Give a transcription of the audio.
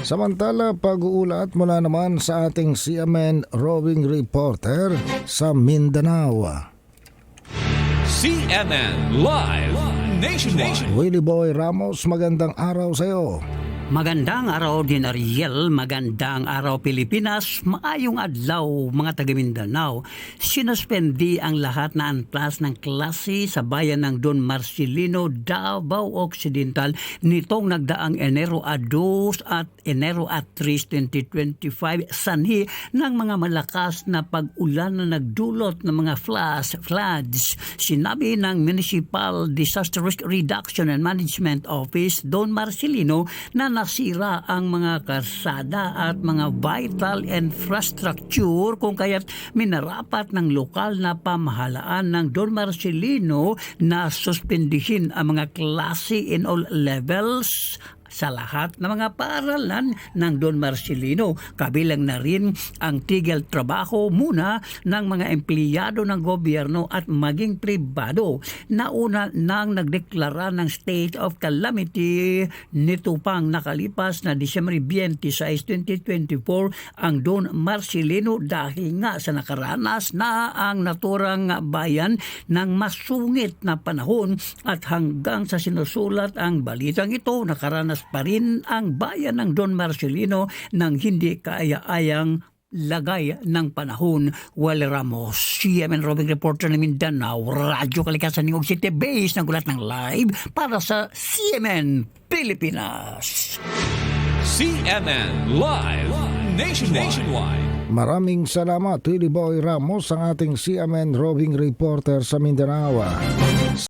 Samantala, pag-uulat mula naman sa ating CMN roving reporter sa Mindanao. CNN Live Nationwide. Willie Boy Ramos, magandang araw sa iyo. Magandang araw din Ariel, magandang araw Pilipinas, maayong adlaw mga taga Mindanao. Sinuspendi ang lahat na antas ng klase sa bayan ng Don Marcelino, Davao Occidental nitong nagdaang Enero 2 at Enero 3, 2025 sanhi ng mga malakas na pag-ulan na nagdulot ng mga floods. Sinabi ng Municipal Disaster Risk Reduction and Management Office Don Marcelino na nasira ang mga kalsada at mga vital infrastructure kung kaya't minarapat ng lokal na pamahalaan ng Don Marcelino na suspendihin ang mga klase in all levels sa lahat ng mga paaralan ng Don Marcelino. Kabilang na rin ang tigil trabaho muna ng mga empleyado ng gobyerno at maging pribado. Nauna nang nagdeklara ng state of calamity nito pang nakalipas na Disyembre 26, 2024 ang Don Marcelino dahil nga sa nakaranas na ang naturang bayan ng masungit na panahon at hanggang sa sinusulat ang balitang ito nakaranas pa rin ang bayan ng Don Marcelino ng hindi kaaya-ayang lagay ng panahon. Wally Ramos, CMN roving reporter ng Mindanao, Radyo Kalikasan ng City Base ng gulat ng live para sa CMN Pilipinas. CNN Live Nationwide. Maraming salamat, Willie Boy Ramos, ang ating CMN roving reporter sa Mindanao.